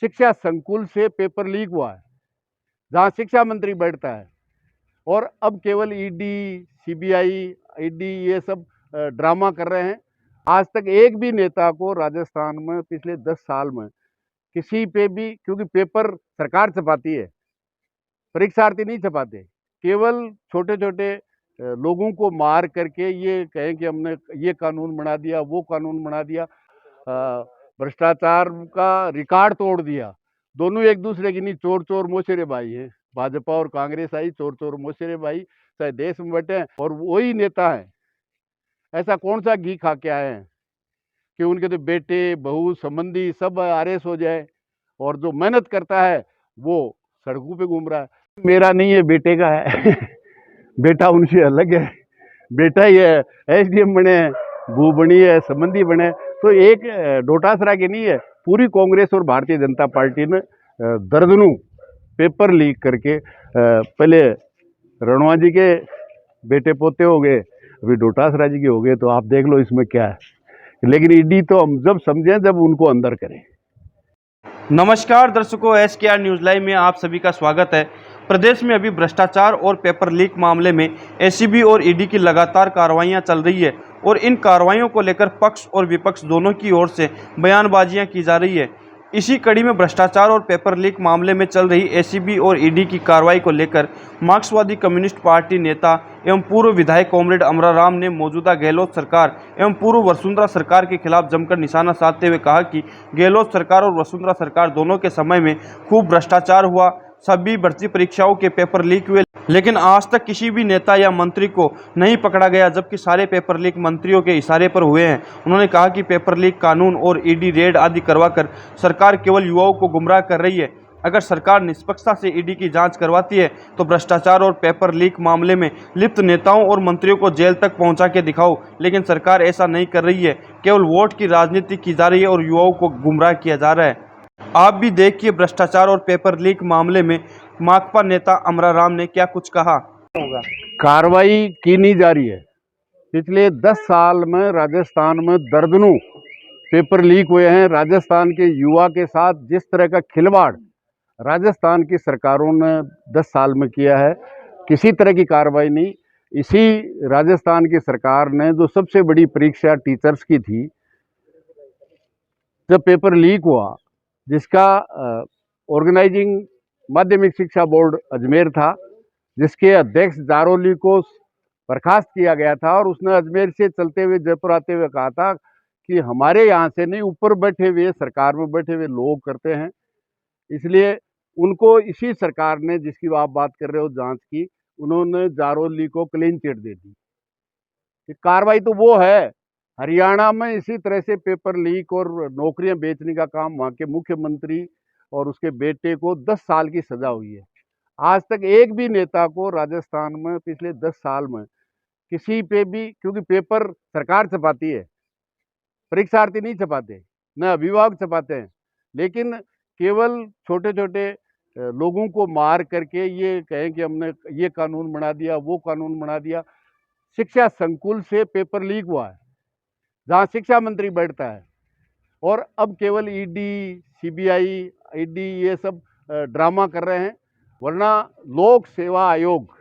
शिक्षा संकुल से पेपर लीक हुआ है, जहां शिक्षा मंत्री बैठता है। और अब केवल ईडी, सीबीआई, ईडी ये सब ड्रामा कर रहे हैं। आज तक एक भी नेता को राजस्थान में पिछले 10 साल में किसी पे भी, क्योंकि पेपर सरकार छपाती है, परीक्षार्थी नहीं छपाते, केवल छोटे छोटे लोगों को मार करके ये कहें कि हमने ये कानून बना दिया, वो कानून बना दिया, भ्रष्टाचार का रिकॉर्ड तोड़ दिया। दोनों एक दूसरे की नहीं, चोर चोर मोशेरे भाई है। भाजपा और कांग्रेस आई, चोर चोर मोशेरे भाई, चाहे देश में बैठे हैं और वही नेता है। ऐसा कौन सा घी खा के आए हैं कि उनके तो बेटे, बहू, संबंधी सब आरएस हो जाए, और जो मेहनत करता है वो सड़कों पे घूम रहा है। मेरा नहीं है, बेटे का है। बेटा उनसे अलग है, बेटा ही है, एसडीएम बने, बहू बनी है, संबंधी बने। तो एक डोटासरा की नहीं है, पूरी कांग्रेस और भारतीय जनता पार्टी ने दर्जनों पेपर लीक करके, पहले रणवा जी के बेटे पोते हो गए, अभी डोटासरा जी के हो गए। तो आप देख लो इसमें क्या है। लेकिन ईडी तो हम जब समझें जब उनको अंदर करें। नमस्कार दर्शकों, SKR न्यूज़ लाइव में आप सभी का स्वागत है। प्रदेश में अभी भ्रष्टाचार और पेपर लीक मामले में एसीबी और ईडी की लगातार कार्रवाइयां चल रही है और इन कार्रवाइयों को लेकर पक्ष और विपक्ष दोनों की ओर से बयानबाजियां की जा रही है। इसी कड़ी में भ्रष्टाचार और पेपर लीक मामले में चल रही एसीबी और ईडी की कार्रवाई को लेकर मार्क्सवादी कम्युनिस्ट पार्टी नेता एवं पूर्व विधायक कॉमरेड अमराराम ने मौजूदा गहलोत सरकार एवं पूर्व वसुंधरा सरकार के खिलाफ जमकर निशाना साधते हुए कहा कि गहलोत सरकार और वसुंधरा सरकार दोनों के समय में खूब भ्रष्टाचार हुआ, सभी भर्ती परीक्षाओं के पेपर लीक हुए, लेकिन आज तक किसी भी नेता या मंत्री को नहीं पकड़ा गया, जबकि सारे पेपर लीक मंत्रियों के इशारे पर हुए हैं। उन्होंने कहा कि पेपर लीक कानून और ईडी रेड आदि करवाकर सरकार केवल युवाओं को गुमराह कर रही है। अगर सरकार निष्पक्षता से ईडी की जांच करवाती है तो भ्रष्टाचार और पेपर लीक मामले में लिप्त नेताओं और मंत्रियों को जेल तक पहुंचा के दिखाओ, लेकिन सरकार ऐसा नहीं कर रही है। केवल वोट की राजनीति की जा रही है और युवाओं को गुमराह किया जा रहा है। आप भी देखिए भ्रष्टाचार और पेपर लीक मामले में माकपा नेता अमराराम ने क्या कुछ कहा। कार्रवाई की नहीं जा रही है। पिछले 10 साल में राजस्थान में दर्जनों पेपर लीक हुए हैं। राजस्थान के युवा के साथ जिस तरह का खिलवाड़ राजस्थान की सरकारों ने 10 साल में किया है, किसी तरह की कार्रवाई नहीं। इसी राजस्थान की सरकार ने जो सबसे बड़ी परीक्षा टीचर्स की थी, जब पेपर लीक हुआ, जिसका ऑर्गेनाइजिंग माध्यमिक शिक्षा बोर्ड अजमेर था, जिसके अध्यक्ष जारोली को बर्खास्त किया गया था, और उसने अजमेर से चलते हुए जयपुर आते हुए कहा था कि हमारे यहाँ से नहीं, ऊपर बैठे हुए सरकार में बैठे हुए लोग करते हैं। इसलिए उनको इसी सरकार ने, जिसकी आप बात कर रहे हो जांच की, उन्होंने जारोली को क्लीन चिट दे दी। कार्रवाई तो वो है। हरियाणा में इसी तरह से पेपर लीक और नौकरियां बेचने का काम वहाँ के मुख्यमंत्री और उसके बेटे को 10 साल की सजा हुई है। आज तक एक भी नेता को राजस्थान में पिछले 10 साल में किसी पे भी, क्योंकि पेपर सरकार छपाती है, परीक्षार्थी नहीं छपाते, न अभिभावक छपाते हैं, लेकिन केवल छोटे छोटे लोगों को मार करके ये कहें कि हमने ये कानून बना दिया, वो कानून बना दिया। शिक्षा संकुल से पेपर लीक हुआ है, जहां शिक्षा मंत्री बैठता है। और अब केवल ईडी, सीबीआई, ईडी ये सब ड्रामा कर रहे हैं। वरना लोक सेवा आयोग,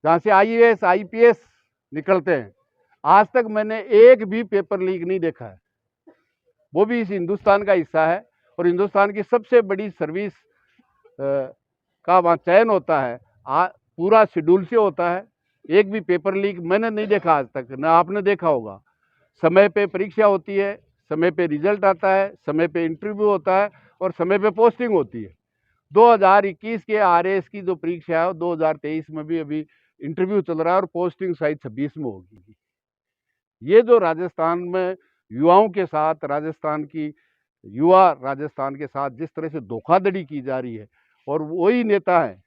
जहाँ से आईएएस, आईपीएस निकलते हैं, आज तक मैंने एक भी पेपर लीक नहीं देखा है। वो भी इस हिंदुस्तान का हिस्सा है, और हिंदुस्तान की सबसे बड़ी सर्विस का वहाँ चयन होता है, पूरा शेड्यूल से होता है। एक भी पेपर लीक मैंने नहीं देखा आज तक, ना आपने देखा होगा। समय पे परीक्षा होती है, समय पे रिजल्ट आता है, समय पे इंटरव्यू होता है, और समय पे पोस्टिंग होती है। 2021 के आरएएस की जो परीक्षा है, 2023 में भी अभी इंटरव्यू चल रहा है, और पोस्टिंग शायद 26 में होगी। ये जो राजस्थान में युवाओं के साथ, राजस्थान के साथ जिस तरह से धोखाधड़ी की जा रही है, और वही नेता है।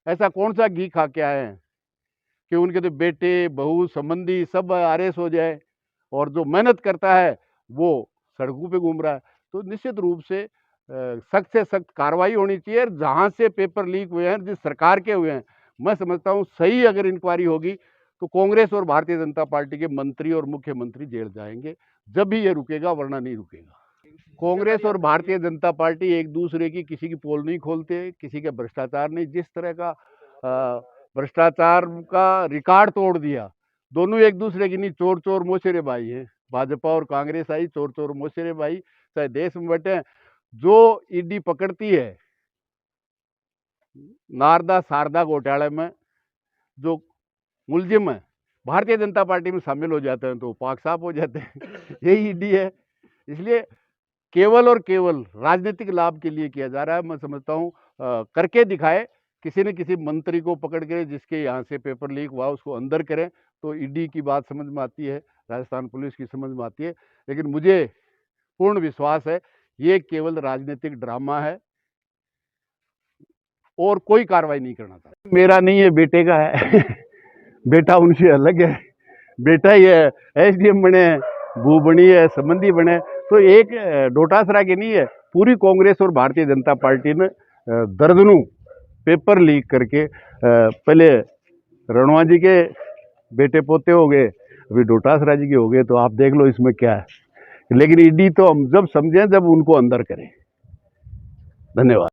ऐसा कौन सा घी खा के आए हैं कि उनके तो बेटे, बहू, संबंधी सब आरएस हो जाए, और जो मेहनत करता है वो सड़कों पे घूम रहा है। तो निश्चित रूप से सख्त से सख्त कार्रवाई होनी चाहिए। जहाँ से पेपर लीक हुए हैं, जिस सरकार के हुए हैं, मैं समझता हूँ सही अगर इंक्वायरी होगी तो कांग्रेस और भारतीय जनता पार्टी के मंत्री और मुख्यमंत्री जेल जाएंगे, जब भी ये रुकेगा, वरना नहीं रुकेगा। कांग्रेस और भारतीय जनता पार्टी एक दूसरे की किसी की पोल नहीं खोलते, किसी का भ्रष्टाचार नहीं। जिस तरह का भ्रष्टाचार का रिकॉर्ड तोड़ दिया, दोनों एक दूसरे की नहीं, चोर चोर मोशेरे भाई हैं। भाजपा और कांग्रेस आई, चोर चोर मोशेरे भाई, चाहे देश में बैठे। जो ईडी पकड़ती है नारदा शारदा घोटाले में जो मुलजिम है, भारतीय जनता पार्टी में शामिल हो जाते हैं तो पाक साफ हो जाते हैं। यही ईडी है। इसलिए केवल और केवल राजनीतिक लाभ के लिए किया जा रहा है। मैं समझता हूँ करके दिखाए, किसी न किसी मंत्री को पकड़ के जिसके यहाँ से पेपर लीक हुआ उसको अंदर करें तो ईडी की बात समझ में आती है, राजस्थान पुलिस की समझ में आती है। लेकिन मुझे पूर्ण विश्वास है ये केवल राजनीतिक ड्रामा है और कोई कार्रवाई नहीं करना था। मेरा नहीं है, बेटे का है। बेटा उनसे अलग है। बेटा ही है, एसडीएम बने, भू बनी है, संबंधी बने, तो एक डोटासरा की नहीं है। पूरी कांग्रेस और भारतीय जनता पार्टी ने दर्जनों पेपर लीक करके पहले रणवा जी के बेटे पोते हो गए, अभी डोटासरा जी के हो गए, तो आप देख लो इसमें क्या है। लेकिन ईडी तो हम जब समझें जब उनको अंदर करें। धन्यवाद।